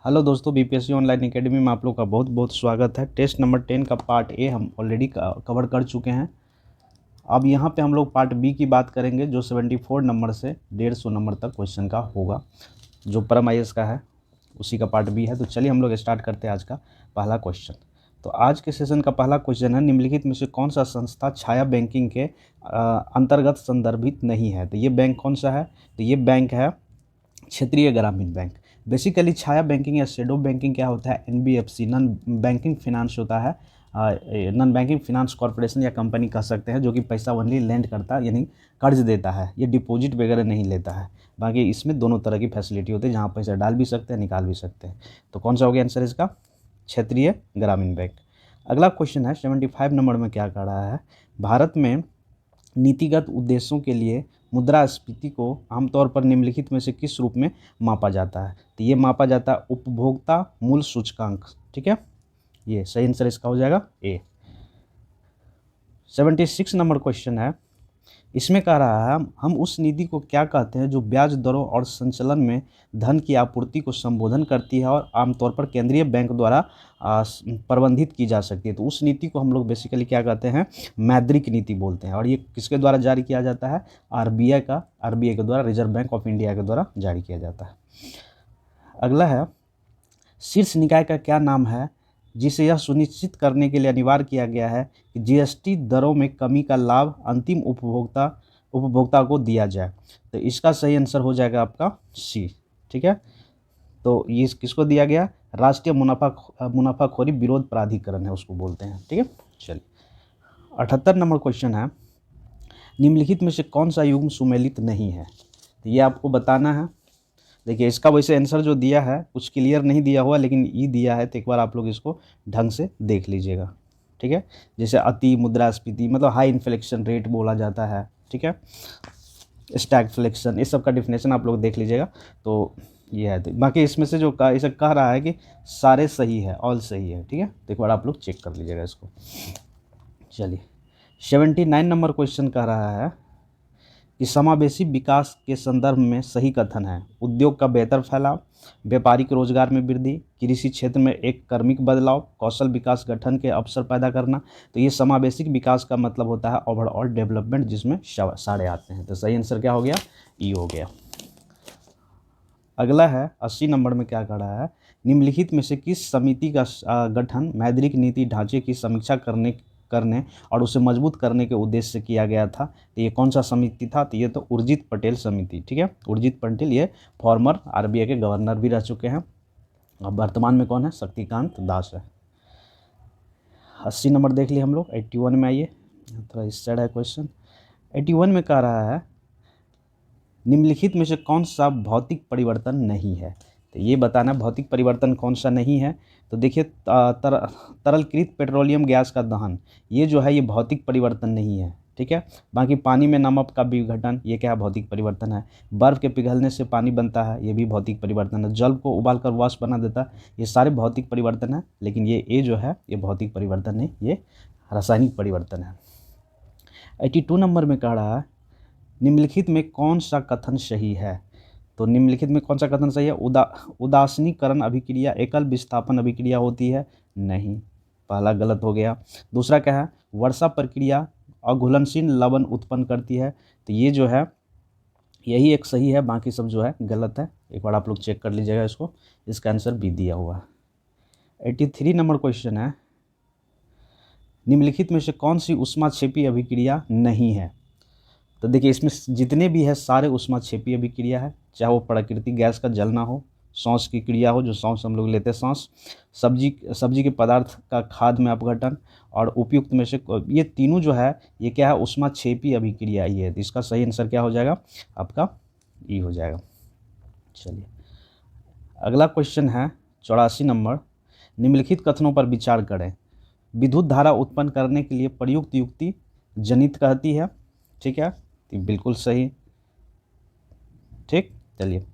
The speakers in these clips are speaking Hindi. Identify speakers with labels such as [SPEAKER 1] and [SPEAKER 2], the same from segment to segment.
[SPEAKER 1] हेलो दोस्तों, बीपीएससी ऑनलाइन एकेडमी में आप लोग का बहुत बहुत स्वागत है। टेस्ट नंबर 10 का पार्ट ए हम ऑलरेडी कवर कर चुके हैं। अब यहाँ पे हम लोग पार्ट बी की बात करेंगे, जो 74 नंबर से 150 नंबर तक क्वेश्चन का होगा, जो परम आईएएस का है, उसी का पार्ट बी है। तो चलिए हम लोग स्टार्ट करते हैं आज का पहला क्वेश्चन। तो आज के सेशन का पहला क्वेश्चन है, निम्नलिखित में से कौन सा संस्था छाया बैंकिंग के अंतर्गत संदर्भित नहीं है। तो ये बैंक कौन सा है? तो ये बैंक है क्षेत्रीय ग्रामीण बैंक। बेसिकली छाया बैंकिंग या शेडो बैंकिंग क्या होता है? एनबीएफसी, नॉन बैंकिंग फिनांस होता है। नॉन बैंकिंग फिनांस कॉर्पोरेशन या कंपनी कह सकते हैं, जो कि पैसा ओनली लेंड करता है, यानी कर्ज देता है। ये डिपॉजिट वगैरह नहीं लेता है। बाकी इसमें दोनों तरह की फैसिलिटी होती है, जहाँ पैसा डाल भी सकते हैं, निकाल भी सकते हैं। तो कौन सा हो गया आंसर इसका? क्षेत्रीय ग्रामीण बैंक। अगला क्वेश्चन है 75 नंबर में क्या कह रहा है, भारत में नीतिगत उद्देश्यों के लिए मुद्रास्फीति को आमतौर पर निम्नलिखित में से किस रूप में मापा जाता है? तो ये मापा जाता है उपभोक्ता मूल्य सूचकांक। ठीक है, ये सही आंसर इसका हो जाएगा ए। 76 नंबर क्वेश्चन है, इसमें कह रहा है हम उस नीति को क्या कहते हैं जो ब्याज दरों और संचलन में धन की आपूर्ति को संबोधन करती है और आमतौर पर केंद्रीय बैंक द्वारा प्रबंधित की जा सकती है। तो उस नीति को हम लोग बेसिकली क्या कहते हैं? मौद्रिक नीति बोलते हैं। और ये किसके द्वारा जारी किया जाता है? आरबीआई के द्वारा, रिजर्व बैंक ऑफ इंडिया के द्वारा जारी किया जाता है। अगला है, शीर्ष निकाय का क्या नाम है जिसे यह सुनिश्चित करने के लिए अनिवार्य किया गया है कि जीएसटी दरों में कमी का लाभ अंतिम उपभोक्ता को दिया जाए? तो इसका सही आंसर हो जाएगा आपका सी। ठीक है, तो ये किसको दिया गया? राष्ट्रीय मुनाफाखोरी विरोध प्राधिकरण है, उसको बोलते हैं। ठीक है, चलिए 78 नंबर क्वेश्चन है, निम्नलिखित में से कौन सा युग्म सुमेलित नहीं है? तो ये आपको बताना है। देखिए, इसका वैसे आंसर जो दिया है कुछ क्लियर नहीं दिया हुआ, लेकिन ये दिया है, तो एक बार आप लोग इसको ढंग से देख लीजिएगा। ठीक है, जैसे अति मुद्रास्फीति मतलब हाई इन्फ्लेशन रेट बोला जाता है। ठीक है, स्टैगफ्लेशन, इस सब का डिफिनेशन आप लोग देख लीजिएगा। तो ये है, तो बाकी इसमें से जो इसे कह रहा है कि सारे सही है, ऑल सही है। ठीक है, तो एक बार आप लोग चेक कर लीजिएगा इसको। चलिए 79 नंबर क्वेश्चन कह रहा है कि समावेशी विकास के संदर्भ में सही कथन है। उद्योग का बेहतर फैलाव, व्यापारिक रोजगार में वृद्धि, कृषि क्षेत्र में एक क्रमिक बदलाव, कौशल विकास गठन के अवसर पैदा करना। तो ये समावेशी विकास का मतलब होता है ओवरऑल डेवलपमेंट, जिसमें सारे आते हैं। तो सही आंसर क्या हो गया? ई हो गया। अगला है 80 नंबर में क्या कह रहा है, निम्नलिखित में से किस समिति का गठन मौद्रिक नीति ढांचे की समीक्षा करने और उसे मजबूत करने के उद्देश्य से किया गया था? तो ये कौन सा समिति था? तो ये तो उर्जित पटेल समिति। ठीक है, उर्जित पटेल ये फॉर्मर आरबीआई के गवर्नर भी रह चुके हैं। अब वर्तमान में कौन है? शक्तिकांत दास है। 80 नंबर देख लिए हम लोग। 81 में आइए, थोड़ा इस साइड है क्वेश्चन। 81 में कह रहा है, निम्नलिखित में से कौन सा भौतिक परिवर्तन नहीं है? तो ये बताना भौतिक परिवर्तन कौन सा नहीं है। तो देखिए, तरलकृत पेट्रोलियम गैस का दहन, ये जो है ये भौतिक परिवर्तन नहीं है। ठीक है, बाकी पानी में नमक का विघटन, ये क्या है? भौतिक परिवर्तन है। बर्फ़ के पिघलने से पानी बनता है, ये भी भौतिक परिवर्तन है। जल को उबालकर वाष्प बना देता है, ये सारे भौतिक परिवर्तन है। लेकिन ये जो है ये भौतिक परिवर्तन नहीं, ये रासायनिक परिवर्तन है। 82 नंबर में कह रहा है, निम्नलिखित में कौन सा कथन सही है? तो निम्नलिखित में कौन सा कथन सही है? उदासीनीकरण अभिक्रिया एकल विस्थापन अभिक्रिया होती है? नहीं, पहला गलत हो गया। दूसरा क्या है? वर्षा प्रक्रिया अघुलनशील लवण उत्पन्न करती है। तो ये जो है यही एक सही है, बाकी सब जो है गलत है। एक बार आप लोग चेक कर लीजिएगा इसको, इसका आंसर भी दिया हुआ है। 83 नंबर क्वेश्चन है, निम्नलिखित में से कौन सी ऊष्माक्षेपी अभिक्रिया नहीं है? तो देखिए, इसमें जितने भी है सारे ऊष्माक्षेपी अभिक्रिया है, चाहे वो प्राकृतिक गैस का जलना हो, सांस की क्रिया हो, जो सांस हम लोग लेते हैं सांस, सब्जी के पदार्थ का खाद्य में अपघटन, और उपयुक्त में से ये तीनों जो है ये क्या है? ऊष्माक्षेपी अभिक्रिया ही है। तो इसका सही आंसर क्या हो जाएगा? आपका ई हो जाएगा। चलिए अगला क्वेश्चन है 84 नंबर, निम्नलिखित कथनों पर विचार करें। विद्युत धारा उत्पन्न करने के लिए प्रयुक्त युक्ति जनित कहती है। ठीक है, तो बिल्कुल सही। ठीक, चलिए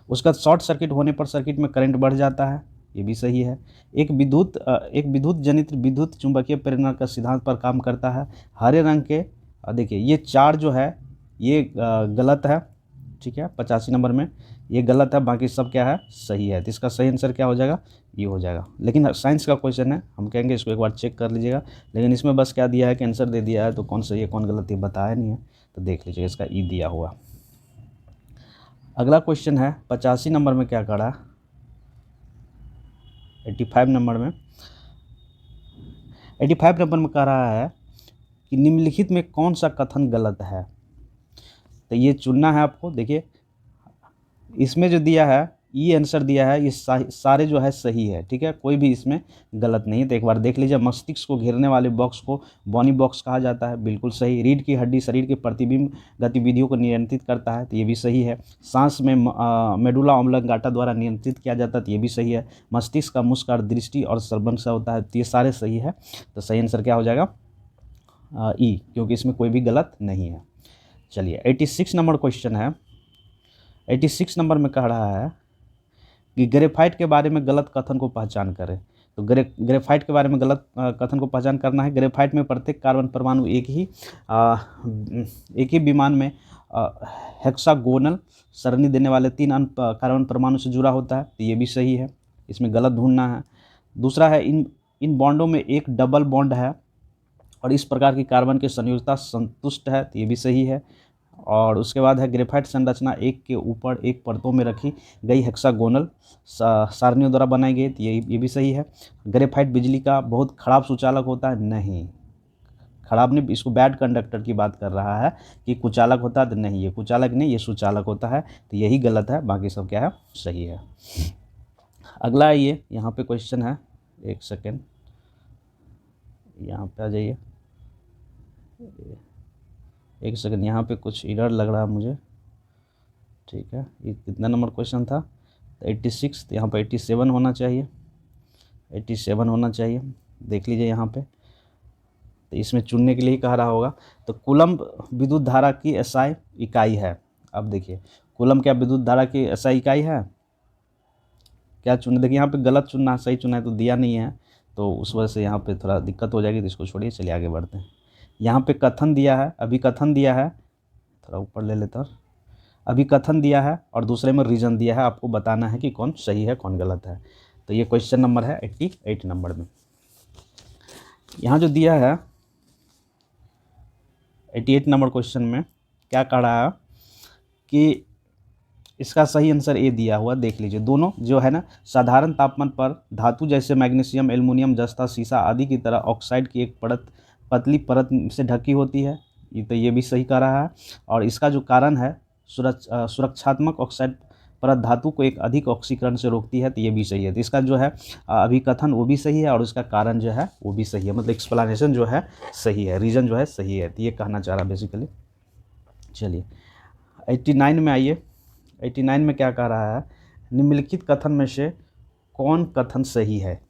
[SPEAKER 1] उसका शॉर्ट सर्किट होने पर सर्किट में करंट बढ़ जाता है, ये भी सही है। एक विद्युत जनित विद्युत चुंबकीय प्रेरणा का सिद्धांत पर काम करता है। हरे रंग के देखिए ये चार जो है ये गलत है। ठीक है, 85 नंबर में ये गलत है, बाकी सब क्या है, सही है। तो इसका सही आंसर क्या हो जाएगा, ये हो जाएगा। लेकिन साइंस का क्वेश्चन है, हम कहेंगे इसको एक बार चेक कर लीजिएगा। लेकिन इसमें बस क्या दिया है कि आंसर दे दिया है, तो कौन सही है कौन गलत ये बताया नहीं है, तो देख लीजिएगा, इसका ई दिया हुआ। अगला क्वेश्चन है 85 नंबर में क्या करा, 85 नंबर में 85 नंबर में कह रहा है कि निम्नलिखित में कौन सा कथन गलत है। तो ये चुनना है आपको। देखिए इसमें जो दिया है, ये आंसर दिया है, ये सारे जो है सही है, ठीक है, कोई भी इसमें गलत नहीं है। तो एक बार देख लीजिए, मस्तिष्क को घेरने वाले बॉक्स को बॉनी बॉक्स कहा जाता है, बिल्कुल सही। रीढ़ की हड्डी शरीर के प्रतिबिंब गतिविधियों को नियंत्रित करता है, तो ये भी सही है। सांस में मेडुला ऑब्लंगाटा द्वारा नियंत्रित किया जाता है, तो ये भी सही है। मस्तिष्क का मुख्य कार्य दृष्टि और श्रवण से होता है, तो ये सारे सही है। तो सही आंसर क्या हो जाएगा, ई, क्योंकि इसमें कोई भी गलत नहीं है। चलिए 86 नंबर क्वेश्चन है। 86 नंबर में कह रहा है कि ग्रेफाइट के बारे में गलत कथन को पहचान करें। तो ग्रेफाइट के बारे में गलत कथन को पहचान करना है। ग्रेफाइट में प्रत्येक कार्बन परमाणु एक ही विमान में हेक्सागोनल सरणी देने वाले 3 अन्य कार्बन परमाणु से जुड़ा होता है, तो ये भी सही है, इसमें गलत ढूंढना है। दूसरा है इन बॉन्डों में एक डबल बॉन्ड है और इस प्रकार की कार्बन की संयोजकता संतुष्ट है, तो ये भी सही है। और उसके बाद है ग्रेफाइट संरचना एक के ऊपर एक परतों में रखी गई हेक्सागोनल सारणियों द्वारा बनाई गई, तो ये भी सही है। ग्रेफाइट बिजली का बहुत खराब सुचालक होता है, नहीं, खराब नहीं, इसको बैड कंडक्टर की बात कर रहा है कि कुचालक होता है, तो नहीं, ये कुचालक नहीं, ये सुचालक होता है, तो यही गलत है, बाकी सब क्या है, सही है। अगला ये यहाँ पे क्वेश्चन है, एक सेकेंड यहाँ पे आ जाइए, एक सेकंड, यहाँ पे कुछ एरर लग रहा है मुझे, ठीक है। ये कितना नंबर क्वेश्चन था, तो 86, तो यहाँ पे 87 होना चाहिए, 87 होना चाहिए, देख लीजिए यहाँ पे। तो इसमें चुनने के लिए ही कह रहा होगा। तो कूलम्ब विद्युत धारा की एसआई इकाई है। अब देखिए कूलम्ब क्या विद्युत धारा की एसआई इकाई है, क्या चुने, देखिए यहाँ पे गलत चुनना है, सही चुना है तो दिया नहीं है, तो उस वजह से यहाँ पे थोड़ा दिक्कत हो जाएगी, तो इसको छोड़िए, चलिए आगे बढ़ते हैं। यहाँ पे कथन दिया है, अभी कथन दिया है, थोड़ा ऊपर ले लेता, अभी कथन दिया है और दूसरे में रीजन दिया है, आपको बताना है कि कौन सही है कौन गलत है। तो ये क्वेश्चन नंबर है 88 नंबर में। यहाँ जो दिया है 88 नंबर क्वेश्चन में क्या कह रहा है कि इसका सही आंसर ए दिया हुआ, देख लीजिए, दोनों जो है ना साधारण तापमान पर धातु जैसे मैग्नीशियम, एल्युमिनियम, जस्ता, सीसा आदि की तरह ऑक्साइड की एक परत, पतली परत से ढकी होती है, ये भी सही कह रहा है। और इसका जो कारण है सुरक्षात्मक ऑक्साइड परत धातु को एक अधिक ऑक्सीकरण से रोकती है, तो ये भी सही है। तो इसका जो है अभिकथन वो भी सही है और उसका कारण जो है वो भी सही है, मतलब एक्सप्लेनेशन जो है सही है, रीज़न जो है सही है, तो ये कहना चाह रहा बेसिकली। चलिए 89 में आइए। 89 में क्या कह रहा है, निम्नलिखित कथन में से कौन कथन सही है,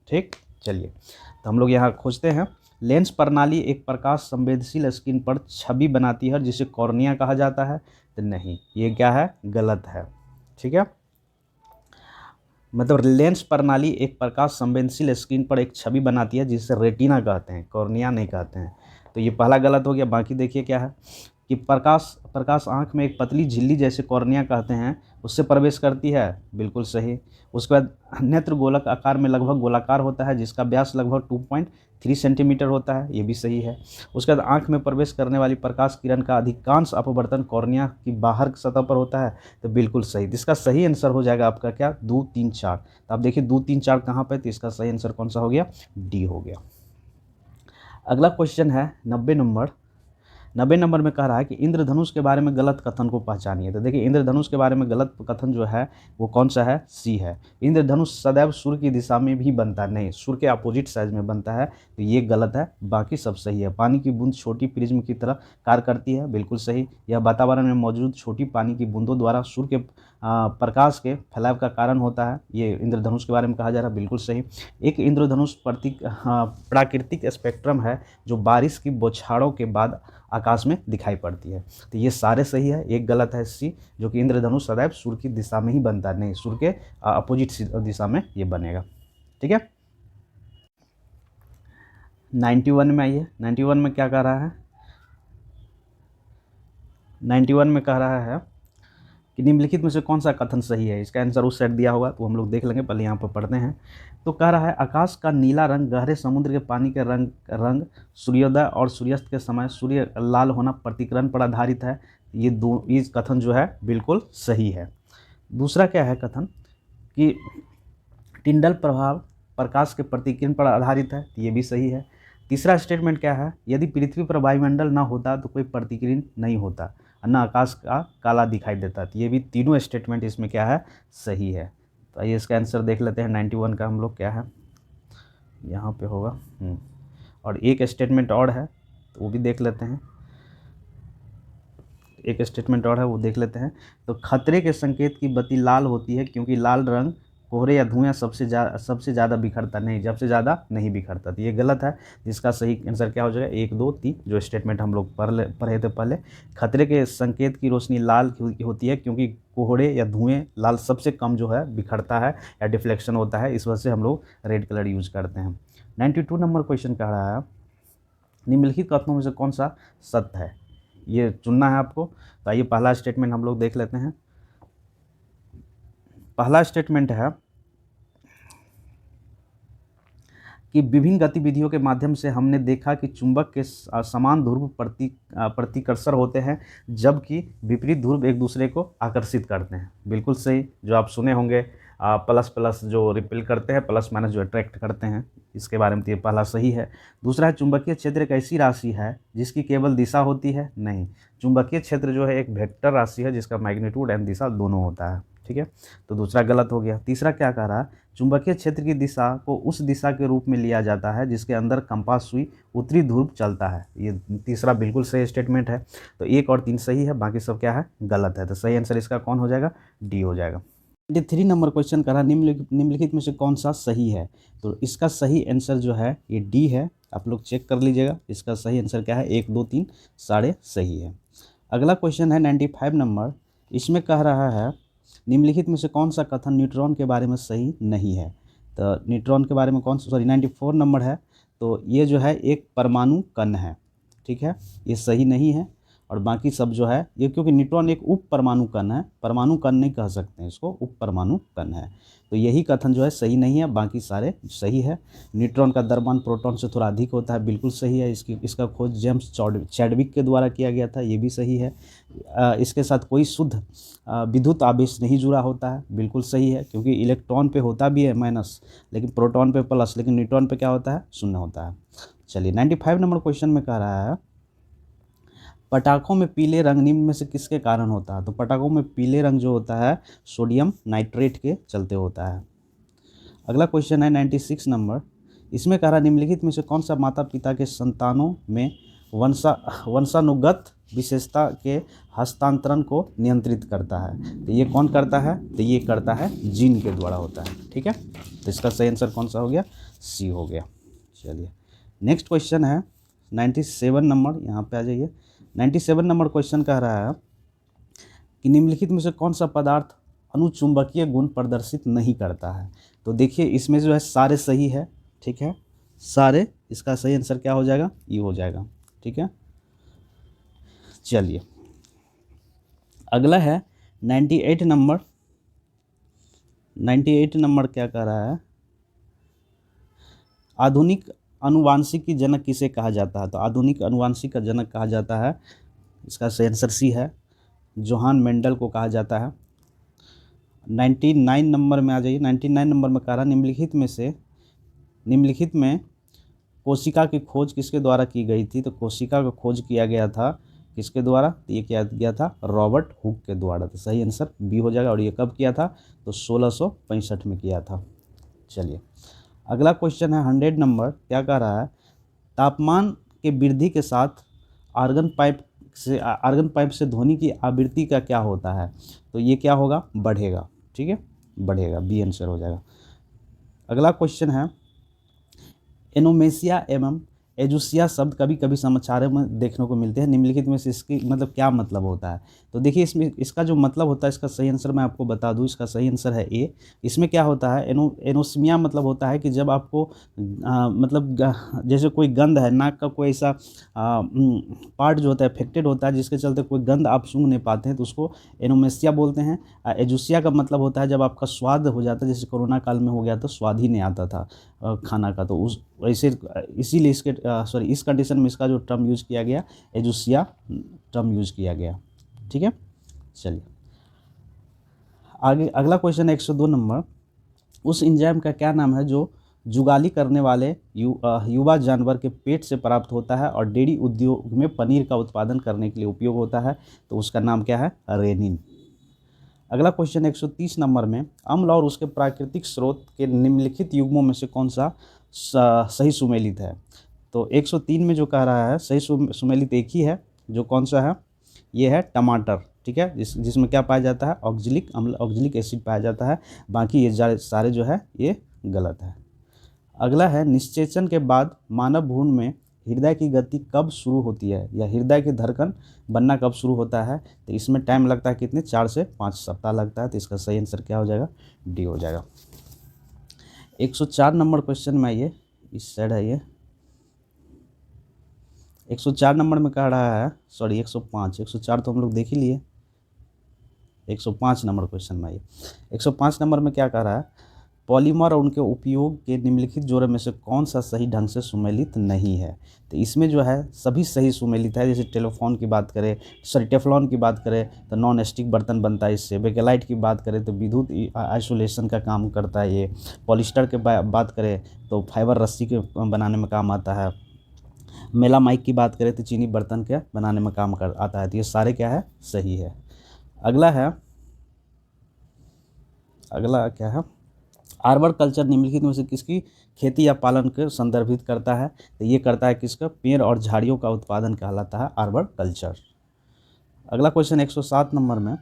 [SPEAKER 1] ठीक। चलिए तो हम लोग यहाँ खोजते हैं। लेंस प्रणाली एक प्रकाश संवेदनशील स्क्रीन पर छवि बनाती है जिसे कॉर्निया कहा जाता है, तो नहीं, ये क्या है, गलत है, ठीक है। मतलब लेंस प्रणाली एक प्रकाश संवेदनशील स्क्रीन पर एक छवि बनाती है जिसे रेटिना कहते हैं, कॉर्निया नहीं कहते हैं, तो ये पहला गलत हो गया। बाकी देखिए क्या है कि प्रकाश आँख में एक पतली झिल्ली जैसे कॉर्निया कहते हैं उससे प्रवेश करती है, बिल्कुल सही। उसके बाद नेत्र गोलक आकार में लगभग गोलाकार होता है जिसका व्यास लगभग 2.3 सेंटीमीटर होता है, ये भी सही है। उसके बाद आँख में प्रवेश करने वाली प्रकाश किरण का अधिकांश अपवर्तन कॉर्निया की बाहर सतह पर होता है, तो बिल्कुल सही। तो इसका सही आंसर हो जाएगा आपका क्या, 2, 3, 4। तो आप देखिए 2, 3, 4 कहाँ पर, तो इसका सही आंसर कौन सा हो गया, डी हो गया। अगला क्वेश्चन है 90 नंबर। 90 नंबर में कह रहा है कि इंद्रधनुष के बारे में गलत कथन को पहचानिए। तो देखिए इंद्रधनुष के बारे में गलत कथन जो है वो कौन सा है, सी है। इंद्रधनुष सदैव सूर्य की दिशा में भी बनता है, नहीं, सूर्य के अपोजिट साइड में बनता है, तो ये गलत है, बाकी सब सही है। पानी की बूंद छोटी प्रिज्म की तरह कार्य करती है, बिल्कुल सही। यह वातावरण में मौजूद छोटी पानी की बूंदों द्वारा सूर्य के प्रकाश के फैलाव का कारण होता है, ये इंद्रधनुष के बारे में कहा जा रहा है, बिल्कुल सही। एक इंद्रधनुष प्राकृतिक स्पेक्ट्रम है जो बारिश की बौछारों के बाद आकाश में दिखाई पड़ती है, तो ये सारे सही है, एक गलत है सी, जो कि इंद्रधनुष सदैव सूर्य की दिशा में ही बनता है, नहीं, सूर्य के अपोजिट दिशा में ये बनेगा, ठीक है। 91 में आइए। 91 में क्या कह रहा है, 91 में कह रहा है कि निम्नलिखित में से कौन सा कथन सही है। इसका आंसर उस साइड दिया होगा तो हम लोग देख लेंगे, पहले यहाँ पर पढ़ते हैं। तो कह रहा है आकाश का नीला रंग गहरे समुद्र के पानी के रंग सूर्योदय और सूर्यास्त के समय सूर्य लाल होना प्रतिकरण पर आधारित है। ये कथन जो है बिल्कुल सही है। दूसरा क्या है कथन कि टिंडल प्रभाव प्रकाश के प्रतिकिरण पर आधारित है, ये भी सही है। तीसरा स्टेटमेंट क्या है, यदि पृथ्वी पर वायुमंडल ना होता तो कोई प्रतिकिरण नहीं होता, न आकाश का काला दिखाई देता। तो ये भी तीनों स्टेटमेंट इसमें क्या है, सही है। तो आइए इसका आंसर देख लेते हैं। 91 का हम लोग क्या है यहाँ पे होगा। और एक स्टेटमेंट और है तो वो भी देख लेते हैं। एक स्टेटमेंट और है वो देख लेते हैं। तो खतरे के संकेत की बत्ती लाल होती है क्योंकि लाल रंग कोहरे या धुआं सबसे ज़्यादा बिखरता नहीं, सबसे ज़्यादा नहीं बिखरता। तो ये गलत है। जिसका सही आंसर क्या हो जाएगा, 1 2 3 जो स्टेटमेंट हम लोग पढ़े थे पहले। खतरे के संकेत की रोशनी लाल होती है क्योंकि कोहरे या धुएं लाल सबसे कम जो है बिखरता है या डिफ्लेक्शन होता है, इस वजह से हम लोग रेड कलर यूज़ करते हैं। 92 नंबर क्वेश्चन कह रहा है निम्नलिखित कथनों में से कौन सा सत्य है, ये चुनना है आपको। तो आइए पहला स्टेटमेंट हम लोग देख लेते हैं। पहला स्टेटमेंट है कि विभिन्न गतिविधियों के माध्यम से हमने देखा कि चुंबक के समान ध्रुव प्रतिकर्षण होते हैं जबकि विपरीत ध्रुव एक दूसरे को आकर्षित करते हैं। बिल्कुल सही, जो आप सुने होंगे प्लस प्लस जो रिपेल करते हैं, प्लस माइनस जो अट्रैक्ट करते हैं, इसके बारे में तो ये पहला सही है। दूसरा है चुंबकीय क्षेत्र एक ऐसी राशि है जिसकी केवल दिशा होती है, नहीं। चुंबकीय क्षेत्र जो है एक वेक्टर राशि है जिसका मैग्नीट्यूड एंड दिशा दोनों होता है, ठीक है। तो दूसरा गलत हो गया। तीसरा क्या कह रहा है, चुंबकीय क्षेत्र की दिशा को उस दिशा के रूप में लिया जाता है जिसके अंदर कंपास सुई उत्तरी ध्रुव चलता है। ये तीसरा बिल्कुल सही स्टेटमेंट है। तो 1 और 3 सही है, बाकी सब क्या है, गलत है। तो सही आंसर इसका कौन हो जाएगा, डी हो जाएगा। 93 नंबर क्वेश्चन कह रहा निम्नलिखित में से कौन सा सही है। तो इसका सही आंसर जो है ये डी है, आप लोग चेक कर लीजिएगा। इसका सही आंसर क्या है, 1 2 3 सारे सही है। अगला क्वेश्चन है 95 नंबर। इसमें कह रहा है निम्नलिखित में से कौन सा कथन न्यूट्रॉन के बारे में सही नहीं है। तो न्यूट्रॉन के बारे में 94 नंबर है। तो ये जो है एक परमाणु कण है, ठीक है, ये सही नहीं है। और बाकी सब जो है ये, क्योंकि न्यूट्रॉन एक उप परमाणु कण है, परमाणु कण नहीं कह सकते हैं इसको, उप परमाणु कण है। तो यही कथन जो है सही नहीं है, बाकी सारे सही है। न्यूट्रॉन का द्रव्यमान प्रोटॉन से थोड़ा अधिक होता है, बिल्कुल सही है। इसका खोज जेम्स चैडविक के द्वारा किया गया था, ये भी सही है। इसके साथ कोई शुद्ध विद्युत आवेश नहीं जुड़ा होता है, बिल्कुल सही है, क्योंकि इलेक्ट्रॉन पे होता भी है माइनस, लेकिन प्रोटॉन पे प्लस, लेकिन न्यूट्रॉन पे क्या होता है, शून्य होता है। चलिए 95 नंबर क्वेश्चन में कह रहा है पटाखों में पीले रंग निम्न में से किसके कारण होता है। तो पटाखों में पीले रंग जो होता है सोडियम नाइट्रेट के चलते होता है। अगला क्वेश्चन है 96 नंबर। इसमें कह रहा निम्नलिखित में से कौन सा माता पिता के संतानों में वंशानुगत विशेषता के हस्तांतरण को नियंत्रित करता है। तो ये कौन करता है, तो ये करता है जीन के द्वारा होता है, ठीक है। तो इसका सही आंसर कौन सा हो गया, सी हो गया। चलिए नेक्स्ट क्वेश्चन है 97 नंबर, यहाँ पे आ जाइए। 97 नंबर क्वेश्चन कह रहा है कि निम्नलिखित में से कौन सा पदार्थ अनुचुंबकीय गुण प्रदर्शित नहीं करता है। तो देखिए इसमें जो है सारे सही है, ठीक है, सारे। इसका सही आंसर क्या हो जाएगा, ये हो जाएगा, ठीक है। चलिए अगला है 98 नंबर। 98 नंबर क्या कह रहा है, आधुनिक अनुवांशिक की जनक किसे कहा जाता है। तो आधुनिक अनुवांशिक का जनक कहा जाता है, इसका सही आंसर सी है, जोहान मेंडल को कहा जाता है। 99 नंबर में आ जाइए। 99 नंबर में कह रहा निम्नलिखित में कोशिका की खोज किसके द्वारा की गई थी। तो कोशिका का खोज किया गया था किसके द्वारा, तो ये किया गया था रॉबर्ट हुक के द्वारा। तो सही आंसर बी हो जाएगा। और ये कब किया था, तो 1665 में किया था। चलिए अगला क्वेश्चन है 100 नंबर। क्या कह रहा है, तापमान के वृद्धि के साथ आर्गन पाइप से ध्वनि की आवृत्ति का क्या होता है। तो ये क्या होगा, बढ़ेगा, ठीक है, बढ़ेगा, बी आंसर हो जाएगा। अगला क्वेश्चन है एनोमेसिया एवं एजुसिया शब्द कभी कभी समाचारों में देखने को मिलते हैं, निम्नलिखित में से इसकी मतलब क्या मतलब होता है? तो देखिए इसमें इसका जो मतलब होता है, इसका सही आंसर मैं आपको बता दूं, इसका सही आंसर है ए। इसमें क्या होता है, एनोस्मिया मतलब होता है कि जब आपको मतलब जैसे कोई गंध है, नाक का कोई ऐसा पार्ट जो होता है अफेक्टेड होता है, जिसके चलते कोई गंध आप सूंघ नहीं पाते हैं, तो उसको एनोमेसिया बोलते हैं। एजुसिया का मतलब होता है जब आपका स्वाद हो जाता है, जैसे कोरोना काल में हो गया तो स्वाद ही नहीं आता था खाना का, तो उस वैसे इसीलिए इसके इस कंडीशन में इसका जो टर्म यूज़ किया गया, एजुसिया टर्म यूज़ किया गया। ठीक है, चलिए आगे अगला क्वेश्चन है 102 नंबर। उस एंजाइम का क्या नाम है जो जुगाली करने वाले युवा जानवर के पेट से प्राप्त होता है और डेयरी उद्योग में पनीर का उत्पादन करने के लिए उपयोग होता है? तो उसका नाम क्या है? रेनिन। अगला क्वेश्चन 130 नंबर में, अम्ल और उसके प्राकृतिक स्रोत के निम्नलिखित युग्मों में से कौन सा सही सुमेलित है? तो 103 में जो कह रहा है सही सुमेलित एक ही है, जो कौन सा है? ये है टमाटर। ठीक है, जिसमें क्या पाया जाता है? ऑक्जेलिक अम्ल, ऑक्जेलिक एसिड पाया जाता है। बाकी ये सारे जो है ये गलत है। अगला है, निषेचन के बाद मानव भ्रूण में हृदय की गति कब शुरू होती है, या हृदय की धड़कन बनना कब शुरू होता है? तो इसमें टाइम लगता है कितने? 4 से 5 सप्ताह लगता है। तो इसका सही आंसर क्या हो जाएगा? डी हो जाएगा। 104 नंबर क्वेश्चन में ये इस साइड है, ये 104 नंबर में कह रहा है, सॉरी 105, 104 तो हम लोग देख ही लिए। 105 नंबर क्वेश्चन में ये 105 नंबर में क्या कह रहा है? पॉलीमर और उनके उपयोग के निम्नलिखित जोड़े में से कौन सा सही ढंग से सुमेलित नहीं है? तो इसमें जो है सभी सही सुमेलित है। जैसे टेलीफोन की बात करें, टेफ्लॉन की बात करें तो नॉन स्टिक बर्तन बनता है इससे। बेकेलाइट की बात करें तो विद्युत आइसोलेशन का काम करता है ये। पॉलिस्टर के बात करें तो फाइबर रस्सी के बनाने में काम आता है। मेलामाइक की बात करें तो चीनी बर्तन के बनाने में काम कर आता है। तो ये सारे क्या है? सही है। अगला क्या है? आर्बर कल्चर निम्नलिखित में से किसकी खेती या पालन को संदर्भित करता है? तो ये करता है किसका? पेड़ और झाड़ियों का उत्पादन कहलाता है आर्बर कल्चर। अगला क्वेश्चन 107 नंबर में,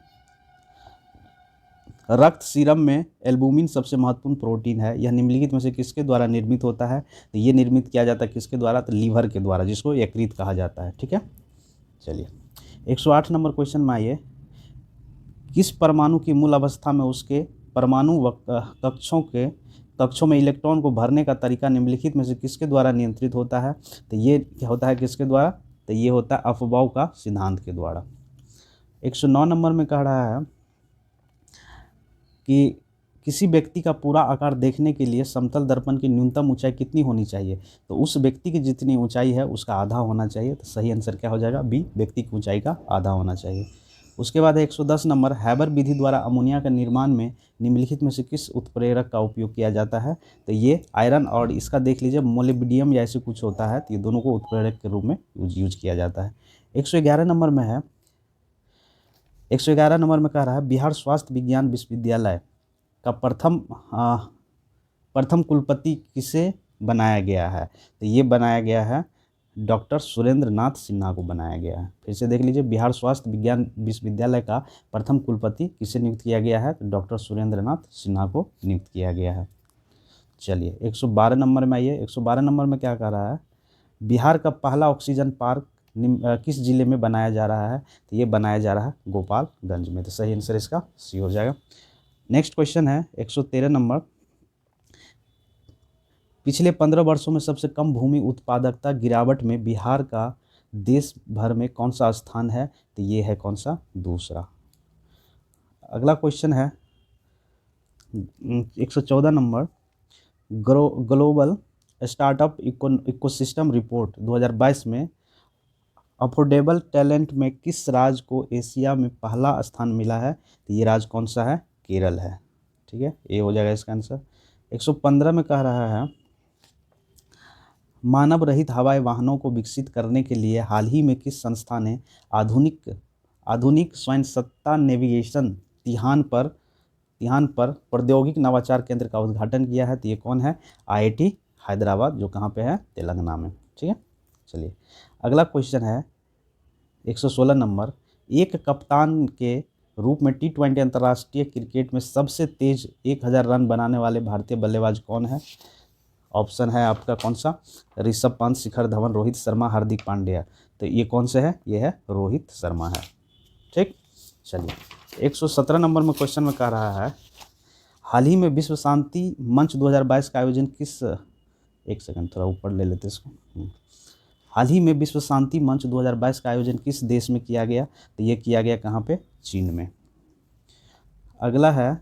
[SPEAKER 1] रक्त सीरम में एल्बुमिन सबसे महत्वपूर्ण प्रोटीन है, यह निम्नलिखित में से किसके द्वारा निर्मित होता है? तो ये निर्मित किया जाता है किसके द्वारा? तो लीवर के द्वारा, जिसको यकृत कहा जाता है। ठीक है, चलिए 108 नंबर क्वेश्चन में आइए, किस परमाणु की मूल अवस्था में उसके परमाणु कक्षों में इलेक्ट्रॉन को भरने का तरीका निम्नलिखित में से किसके द्वारा नियंत्रित होता है? तो ये क्या होता है किसके द्वारा? तो ये होता है अफबाउ का सिद्धांत के द्वारा। 109 नंबर में कह रहा है कि किसी व्यक्ति का पूरा आकार देखने के लिए समतल दर्पण की न्यूनतम ऊंचाई कितनी होनी चाहिए? तो उस व्यक्ति की जितनी ऊंचाई है उसका आधा होना चाहिए। तो सही आंसर क्या हो जाएगा? बी, व्यक्ति की ऊंचाई का आधा होना चाहिए। उसके बाद है 110 नंबर, हैबर विधि द्वारा अमोनिया के निर्माण में निम्नलिखित में से किस उत्प्रेरक का उपयोग किया जाता है? तो ये आयरन और इसका देख लीजिए मोलिब्डियम या ऐसे कुछ होता है। तो ये दोनों को उत्प्रेरक के रूप में यूज किया जाता है। 111 नंबर में है, 111 नंबर में कह रहा है, बिहार स्वास्थ्य विज्ञान विश्वविद्यालय का प्रथम कुलपति किसे बनाया गया है? तो ये बनाया गया है डॉक्टर सुरेंद्र नाथ सिन्हा को बनाया गया है। फिर से देख लीजिए, बिहार स्वास्थ्य विज्ञान विश्वविद्यालय का प्रथम कुलपति किसे नियुक्त किया गया है? तो डॉक्टर सुरेंद्र नाथ सिन्हा को नियुक्त किया गया है। चलिए 112 नंबर में आइए। 112 नंबर में क्या कह रहा है? बिहार का पहला ऑक्सीजन पार्क किस जिले में बनाया जा रहा है? तो ये बनाया जा रहा है गोपालगंज में। तो सही आंसर इसका सी हो जाएगा। नेक्स्ट क्वेश्चन है 113 नंबर, पिछले 15 वर्षों में सबसे कम भूमि उत्पादकता गिरावट में बिहार का देश भर में कौन सा स्थान है? तो ये है कौन सा? दूसरा। अगला क्वेश्चन है 114 number, global startup ecosystem report 2022 में अफोर्डेबल टैलेंट में किस राज्य को एशिया में पहला स्थान मिला है? तो ये राज्य कौन सा है? केरल है। ठीक है, ये हो जाएगा इसका आंसर। 115 में कह रहा है, मानव रहित हवाई वाहनों को विकसित करने के लिए हाल ही में किस संस्था ने आधुनिक स्वयंसत्ता नेविगेशन तिहान पर प्रौद्योगिक नवाचार केंद्र का उद्घाटन किया है? तो ये कौन है? IIT हैदराबाद, जो कहाँ पे है? तेलंगाना में। ठीक है, चलिए अगला क्वेश्चन है 116 नंबर, एक कप्तान के रूप में T20 अंतर्राष्ट्रीय क्रिकेट में सबसे तेज 1000 रन बनाने वाले भारतीय बल्लेबाज कौन है? ऑप्शन है आपका कौन सा, ऋषभ पंत, शिखर धवन, रोहित शर्मा, हार्दिक पांड्या। तो ये कौन से है, ये है रोहित शर्मा है। ठीक, चलिए 117 नंबर में क्वेश्चन में कह रहा है, हाल ही में विश्व शांति मंच 2022 का आयोजन किस, एक सेकंड थोड़ा ऊपर ले लेते इसको। हाल ही में विश्व शांति मंच 2022 का आयोजन किस देश में किया गया, तो ये किया गया कहाँ पे, चीन में। अगला है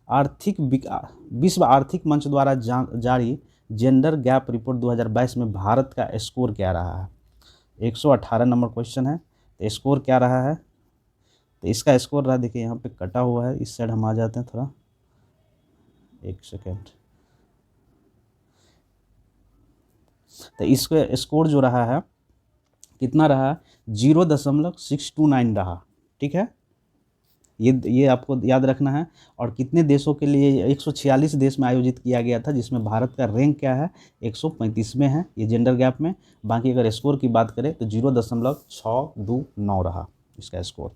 [SPEAKER 1] विश्व आर्थिक मंच द्वारा जारी जेंडर गैप रिपोर्ट 2022 में भारत का स्कोर क्या रहा है। 118 नंबर क्वेश्चन है, तो स्कोर क्या रहा है, तो इसका स्कोर रहा, देखिए यहाँ पे कटा हुआ है, इस साइड हम आ जाते हैं थोड़ा, एक सेकेंड। तो इसका स्कोर जो रहा है कितना रहा, 0.629 रहा। ठीक है, ये आपको याद रखना है। और कितने देशों के लिए, 146 देश में आयोजित किया गया था, जिसमें भारत का रैंक क्या है, 135 में है ये जेंडर गैप में। बाकी अगर स्कोर की बात करें तो 0.629 रहा इसका स्कोर।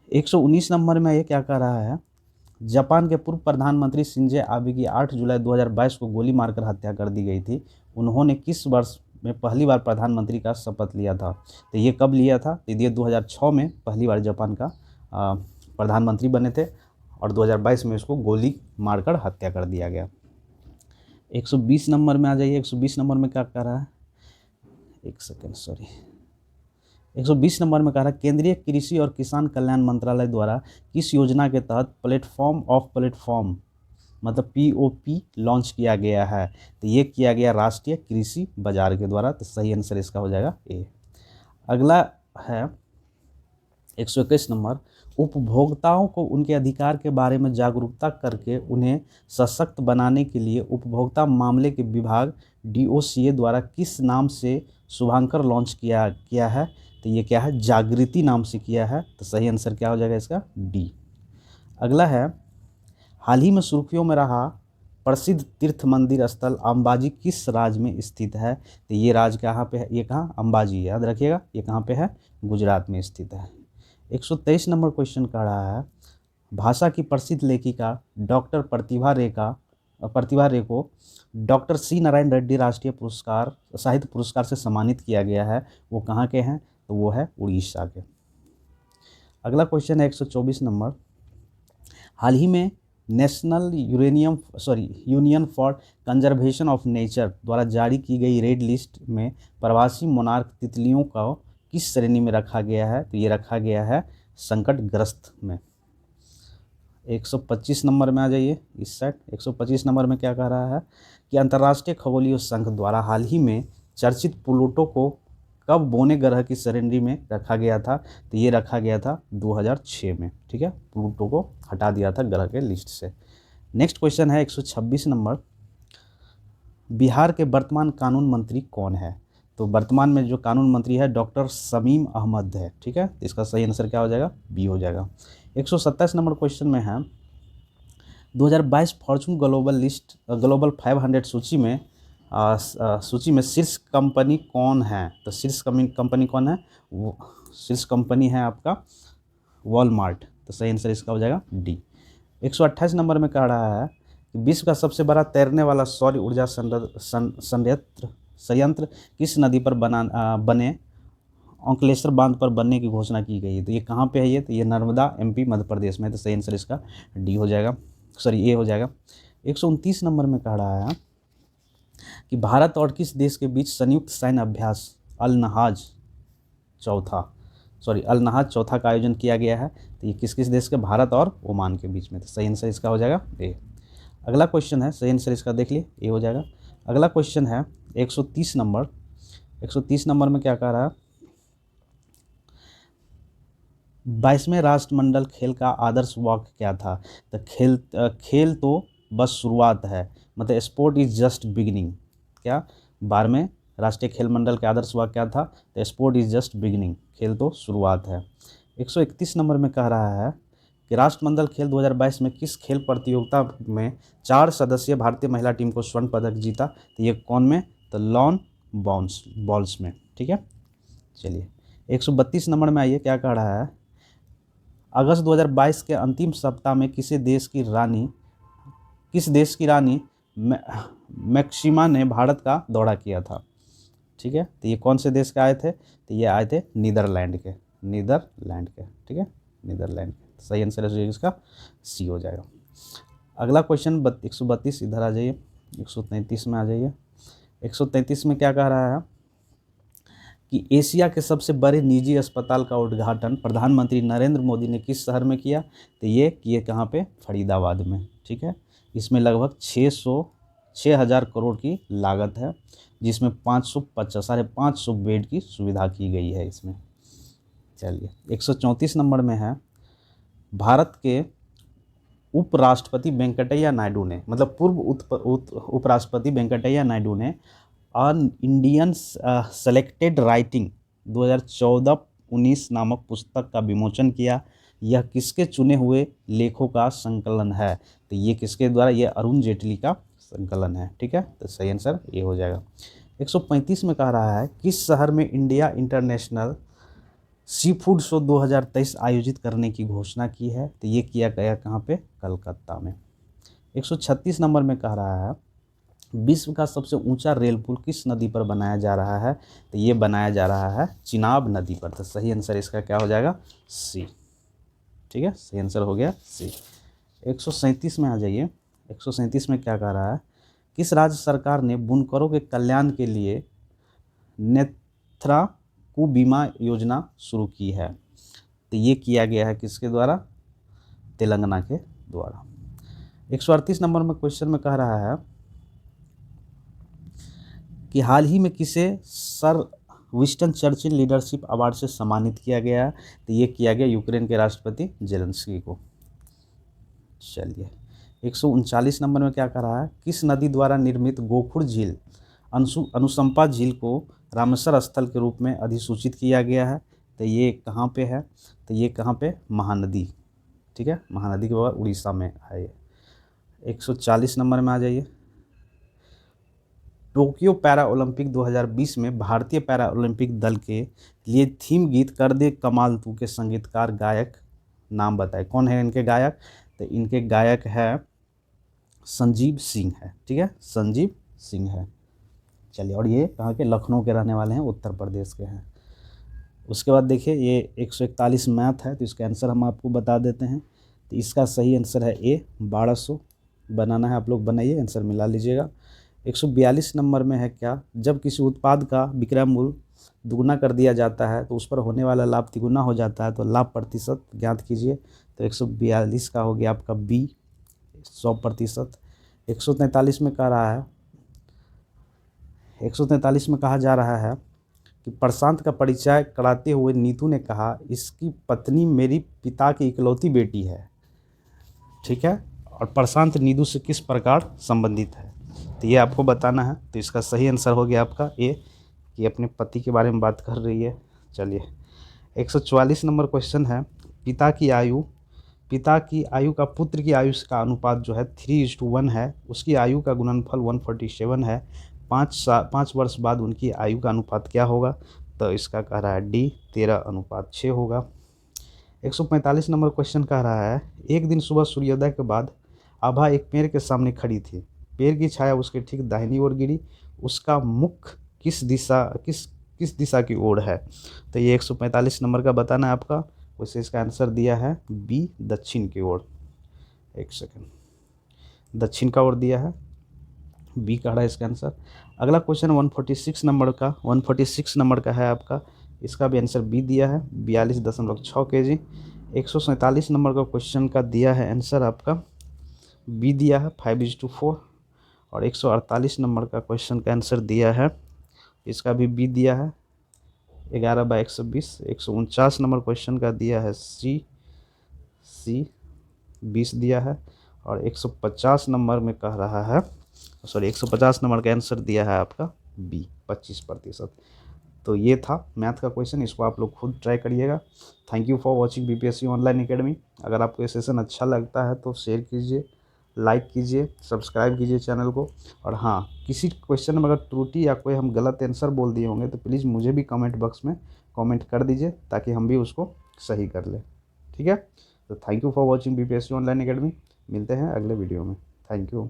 [SPEAKER 1] 119 नंबर में ये क्या कह रहा है, जापान के पूर्व प्रधानमंत्री शिंजो आबे की 8 जुलाई 2022 को गोली मारकर हत्या कर दी गई थी। उन्होंने किस वर्ष में पहली बार प्रधानमंत्री का शपथ लिया था, तो ये कब लिया था, तो ये 2006 में पहली बार जापान का प्रधानमंत्री बने थे, और 2022 में उसको गोली मारकर हत्या कर दिया गया। 120 नंबर में आ जाइए। 120 नंबर में क्या कह रहा है, एक सेकेंड सॉरी, 120 नंबर में कह रहा है, केंद्रीय कृषि और किसान कल्याण मंत्रालय द्वारा किस योजना के तहत प्लेटफॉर्म मतलब POP लॉन्च किया गया है, तो ये किया गया राष्ट्रीय कृषि बाजार के द्वारा। तो सही आंसर इसका हो जाएगा ए। अगला है 121 नंबर, उपभोक्ताओं को उनके अधिकार के बारे में जागरूकता करके उन्हें सशक्त बनाने के लिए उपभोक्ता मामले के विभाग DOCA द्वारा किस नाम से शुभांकर लॉन्च किया है, तो ये क्या है, जागृति नाम से किया है। तो सही आंसर क्या हो जाएगा इसका, डी। अगला है, हाल ही में सुर्खियों में रहा प्रसिद्ध तीर्थ मंदिर स्थल अंबाजी किस राज्य में स्थित है, तो ये राज्य कहाँ पे है, ये कहाँ, अंबाजी, याद रखिएगा ये कहाँ पे है, गुजरात में स्थित है। 123 नंबर क्वेश्चन का रहा है, भाषा की प्रसिद्ध लेखिका डॉक्टर प्रतिभा रे को डॉक्टर C नारायण रेड्डी राष्ट्रीय साहित्य पुरस्कार से सम्मानित किया गया है, वो कहाँ के हैं, तो वो है उड़ीसा के। अगला क्वेश्चन है 124 नंबर, हाल ही में national union for conservation of nature द्वारा जारी की गई रेड लिस्ट में प्रवासी मोनार्क तितलियों को किस श्रेणी में रखा गया है, तो ये रखा गया है संकटग्रस्त में। 125 नंबर में आ जाइए इस साइड। 125 नंबर में क्या कह रहा है कि अंतर्राष्ट्रीय खगोलीय संघ द्वारा हाल ही में चर्चित प्लूटो को कब बौने ग्रह की श्रेणी में रखा गया था, तो ये रखा गया था 2006 में। ठीक है, प्लूटो को हटा दिया था ग्रह के लिस्ट से। नेक्स्ट क्वेश्चन है 126 नंबर, बिहार के वर्तमान कानून मंत्री कौन है, तो वर्तमान में जो कानून मंत्री है डॉक्टर शमीम अहमद है। ठीक है, इसका सही आंसर क्या हो जाएगा, बी हो जाएगा। 127 नंबर क्वेश्चन में है, 2022 फॉर्चून ग्लोबल 500 सूची में शीर्ष कंपनी कौन है, तो शीर्ष कंपनी कौन है, वो शीर्ष कंपनी है आपका वॉलमार्ट। तो सही आंसर इसका हो जाएगा डी। 128 नंबर में कह रहा है कि विश्व का सबसे बड़ा तैरने वाला सौर ऊर्जा संयंत्र किस नदी पर बने अंकलेश्वर बांध पर बनने की घोषणा की गई है, तो ये कहाँ पे है ये, तो ये नर्मदा MP मध्य प्रदेश में। तो सही आंसर इसका डी हो जाएगा, ए हो जाएगा। 129 नंबर में कह रहा है कि भारत और किस देश के बीच संयुक्त सैन्य अभ्यास अल नहाज चौथा का आयोजन किया गया है, तो ये किस किस देश के, भारत और ओमान के बीच में। तो सही आंसर इसका हो जाएगा ए। अगला क्वेश्चन है, सही आंसर इसका देख लिए, ए हो जाएगा। अगला क्वेश्चन है 130 नंबर। 130 नंबर में क्या कह रहा है, 22वें राष्ट्रमंडल खेल का आदर्श वाक्य क्या था, तो खेल तो बस शुरुआत है, मतलब स्पोर्ट इज जस्ट बिगिनिंग। क्या 12वें राष्ट्रीय खेल मंडल के आदर्श वाक्य क्या था, तो स्पोर्ट इज जस्ट बिगिनिंग, खेल तो शुरुआत है। 131 नंबर में कह रहा है कि राष्ट्रमंडल खेल 2022 में किस खेल प्रतियोगिता में 4 सदस्यीय भारतीय महिला टीम को स्वर्ण पदक जीता, तो ये कौन में, तो लॉन बॉल्स में। ठीक है, चलिए 132 नंबर में आइए, क्या कह रहा है, अगस्त 2022 के अंतिम सप्ताह में किस देश की रानी मैक्सिमा ने भारत का दौरा किया था। ठीक है, तो ये कौन से देश के आए थे? तो ये आए थे नीदरलैंड के, ठीक है, नीदरलैंड के। सही आंसर है इसका सी हो जाएगा। अगला क्वेश्चन 132, इधर आ जाइए, 133 में आ जाइए। 133 में क्या कह रहा है कि एशिया के सबसे बड़े निजी अस्पताल का उद्घाटन प्रधानमंत्री नरेंद्र मोदी ने किस शहर में किया? तो ये किए कहाँ पे? फरीदाबाद में। ठीक है, इसमें लगभग 6,000 करोड़ की लागत है, जिसमें 550 बेड की सुविधा की गई है इसमें। चलिए 134 नंबर में है, भारत के उपराष्ट्रपति वेंकटैया नायडू ने, मतलब पूर्व उपराष्ट्रपति वेंकटैया नायडू ने ऑन इंडियन सेलेक्टेड राइटिंग 2014-19 नामक पुस्तक का विमोचन किया। यह किसके चुने हुए लेखों का संकलन है? तो ये किसके द्वारा? ये अरुण जेटली का संकलन है। ठीक है, तो सही आंसर ये हो जाएगा। 135 में कह रहा है किस शहर में India international sea food show 2023 आयोजित करने की घोषणा की है? तो ये किया गया कहाँ पे? कलकत्ता में। 136 नंबर में कह रहा है विश्व का सबसे ऊंचा रेल पुल किस नदी पर बनाया जा रहा है? तो ये बनाया जा रहा है चिनाब नदी पर। तो सही आंसर इसका क्या हो जाएगा? सी। ठीक है, सही आंसर हो गया सी। 137 में आ जाइए। 137 में क्या कह रहा है किस राज्य सरकार ने बुनकरों के कल्याण के लिए नेत्रा कु बीमा योजना शुरू की है? तो ये किया गया है किसके द्वारा? तेलंगाना के द्वारा। 138 नंबर में क्वेश्चन में कह रहा है कि हाल ही में किसे sir Winston Churchill leadership award से सम्मानित किया गया है? तो ये किया गया यूक्रेन के राष्ट्रपति जेलेंस्की को। चलिए 139 नंबर में क्या कह रहा है किस नदी द्वारा निर्मित गोखुर झील अनुसंपा झील को रामेश्वर स्थल के रूप में अधिसूचित किया गया है? तो ये कहाँ पे है? तो ये कहाँ पे? महानदी। ठीक है, महानदी के बाद उड़ीसा में है ये। 140 नंबर में आ जाइए। टोक्यो पैरा ओलंपिक 2020 में भारतीय पैरा ओलंपिक दल के लिए थीम गीत कर दे कमाल तू के संगीतकार गायक नाम बताए। कौन है इनके गायक? तो इनके गायक है संजीव सिंह है। ठीक है, संजीव सिंह है। चलिए, और ये कहाँ के? लखनऊ के रहने वाले हैं, उत्तर प्रदेश के हैं। उसके बाद देखिए ये 141 मैथ है, तो इसका आंसर हम आपको बता देते हैं। तो इसका सही आंसर है ए, 1200 बनाना है, आप लोग बनाइए, आंसर मिला लीजिएगा। 142 नंबर में है क्या? जब किसी उत्पाद का विक्रय मूल्य दुगुना कर दिया जाता है तो उस पर होने वाला लाभ तिगुना हो जाता है, तो लाभ प्रतिशत ज्ञात कीजिए। तो 142 का हो गया आपका बी, 100%। 143 में कह रहा है 143 में कहा जा रहा है कि प्रशांत का परिचय कराते हुए नीतू ने कहा इसकी पत्नी मेरी पिता की इकलौती बेटी है। ठीक है, और प्रशांत नीतू से किस प्रकार संबंधित है? तो ये आपको बताना है। तो इसका सही आंसर हो गया आपका ए, कि अपने पति के बारे में बात कर रही है। चलिए 144 नंबर क्वेश्चन है पिता की आयु का पुत्र की आयु का अनुपात जो है 3:1 है। उसकी आयु का गुणनफल 147 है। 5 वर्ष बाद उनकी आयु का अनुपात क्या होगा? तो इसका कह रहा है डी, 13:6 होगा। 145 नंबर क्वेश्चन कह रहा है एक दिन सुबह सूर्योदय के बाद आभा एक पेड़ के सामने खड़ी थी। पेड़ की छाया उसके ठीक दाहिनी ओर गिरी। उसका मुख किस दिशा की ओर है? तो ये 145 नंबर का बताना है आपका। वैसे इसका आंसर दिया है बी, दक्षिण की ओर। एक सेकंड, दक्षिण का ओर दिया है, बी का है इसका आंसर। अगला क्वेश्चन 146 नंबर का है आपका। इसका भी आंसर बी दिया है, 42.6 kg। 147 नंबर का क्वेश्चन का दिया है आंसर आपका बी दिया है, 5:4। और 148 नंबर का क्वेश्चन का आंसर दिया है, इसका भी बी दिया है, 11/120। 149 नंबर क्वेश्चन का दिया है सी 20 दिया है। और 150 नंबर में कह रहा है 150 नंबर का आंसर दिया है आपका बी, 25%। तो ये था मैथ का क्वेश्चन, इसको आप लोग खुद ट्राई करिएगा। Thank you for watching BPSC online academy. अगर आपको ये सेशन अच्छा लगता है तो शेयर कीजिए, लाइक कीजिए, सब्सक्राइब कीजिए चैनल को। और हाँ, किसी क्वेश्चन में अगर त्रुटि या कोई हम गलत आंसर बोल दिए होंगे तो प्लीज़ मुझे भी कमेंट बॉक्स में कमेंट कर दीजिए, ताकि हम भी उसको सही कर लें। ठीक है, तो thank you for watching BPSC online academy. मिलते हैं अगले वीडियो में। Thank you.